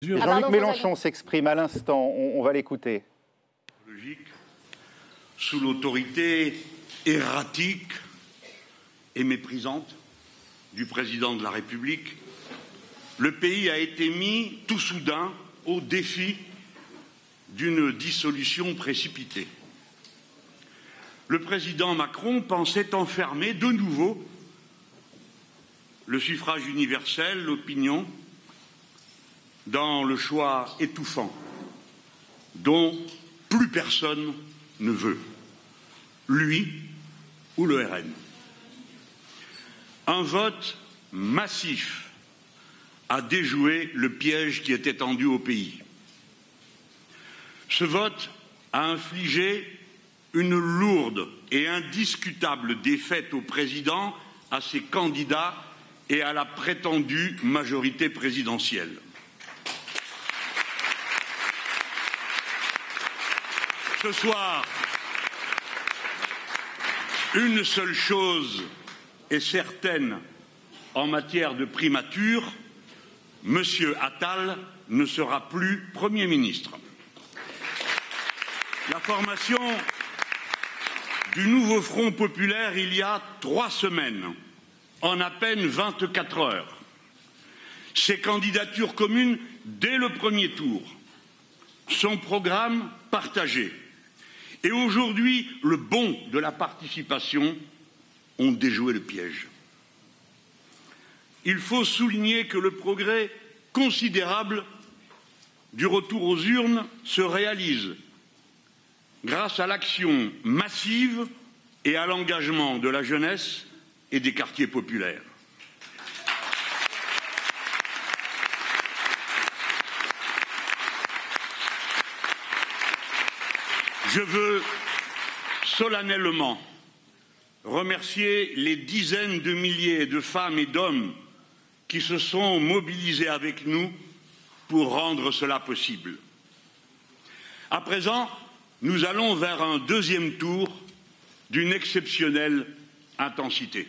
Jean-Luc Mélenchon s'exprime à l'instant, on va l'écouter. Sous l'autorité erratique et méprisante du président de la République, le pays a été mis tout soudain au défi d'une dissolution précipitée. Le président Macron pensait enfermer de nouveau le suffrage universel, l'opinion, dans le choix étouffant dont plus personne ne veut, lui ou le RN. Un vote massif a déjoué le piège qui était tendu au pays. Ce vote a infligé une lourde et indiscutable défaite au président, à ses candidats et à la prétendue majorité présidentielle. Ce soir, une seule chose est certaine en matière de primature, M. Attal ne sera plus Premier ministre. La formation du nouveau Front populaire il y a 3 semaines, en à peine 24 heures. Ses candidatures communes dès le premier tour, son programme partagé et aujourd'hui le bond de la participation ont déjoué le piège. Il faut souligner que le progrès considérable du retour aux urnes se réalise grâce à l'action massive et à l'engagement de la jeunesse et des quartiers populaires. Je veux solennellement remercier les dizaines de milliers de femmes et d'hommes qui se sont mobilisés avec nous pour rendre cela possible. À présent, nous allons vers un deuxième tour d'une exceptionnelle intensité.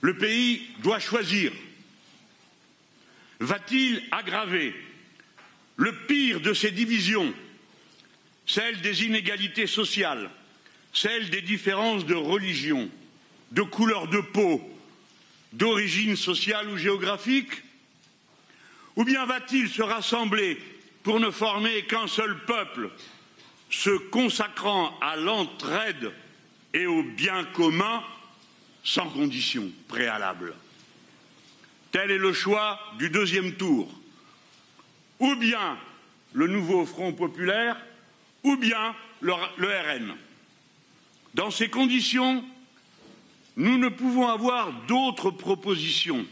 Le pays doit choisir. Va-t-il aggraver le pire de ces divisions, celle des inégalités sociales, celle des différences de religion, de couleur de peau, d'origine sociale ou géographique? Ou bien va-t-il se rassembler pour ne former qu'un seul peuple, se consacrant à l'entraide et au bien commun sans condition préalable? Tel est le choix du deuxième tour. Ou bien le nouveau Front populaire, ou bien le RN. Dans ces conditions, nous ne pouvons avoir d'autres propositions,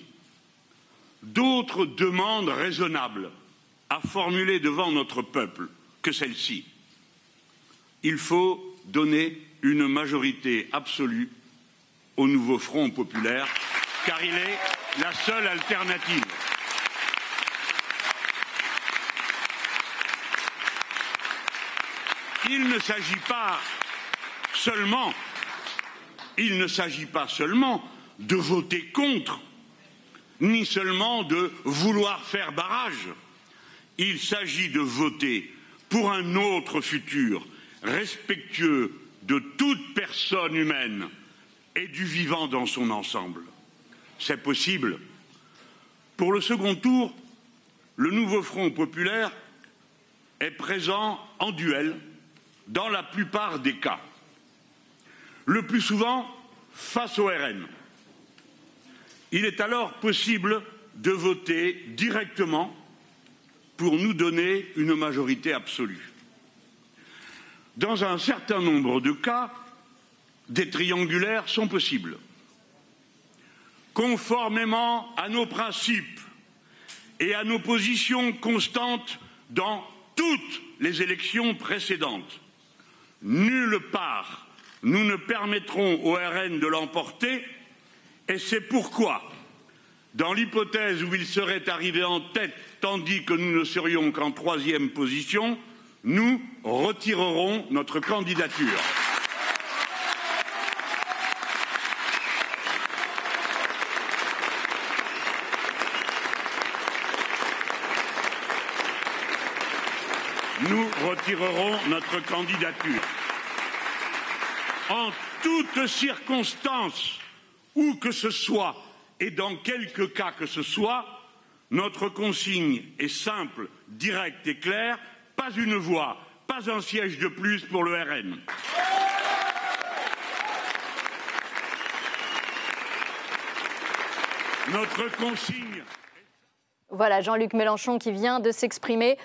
d'autres demandes raisonnables à formuler devant notre peuple que celle-ci. Il faut donner une majorité absolue au nouveau Front populaire, car il est la seule alternative. Il ne s'agit pas seulement de voter contre, ni seulement de vouloir faire barrage. Il s'agit de voter pour un autre futur, respectueux de toute personne humaine et du vivant dans son ensemble. C'est possible. Pour le second tour, le nouveau Front populaire est présent en duel dans la plupart des cas, le plus souvent face au RN. Il est alors possible de voter directement pour nous donner une majorité absolue. Dans un certain nombre de cas, des triangulaires sont possibles. Conformément à nos principes et à nos positions constantes dans toutes les élections précédentes, nulle part nous ne permettrons au RN de l'emporter, et c'est pourquoi, dans l'hypothèse où il serait arrivé en tête tandis que nous ne serions qu'en 3e position, nous retirerons notre candidature. nous retirerons notre candidature. En toutes circonstances, où que ce soit et dans quelque cas que ce soit, notre consigne est simple, directe et claire, pas une voix, pas un siège de plus pour le RN. Notre consigne... Voilà, Jean-Luc Mélenchon qui vient de s'exprimer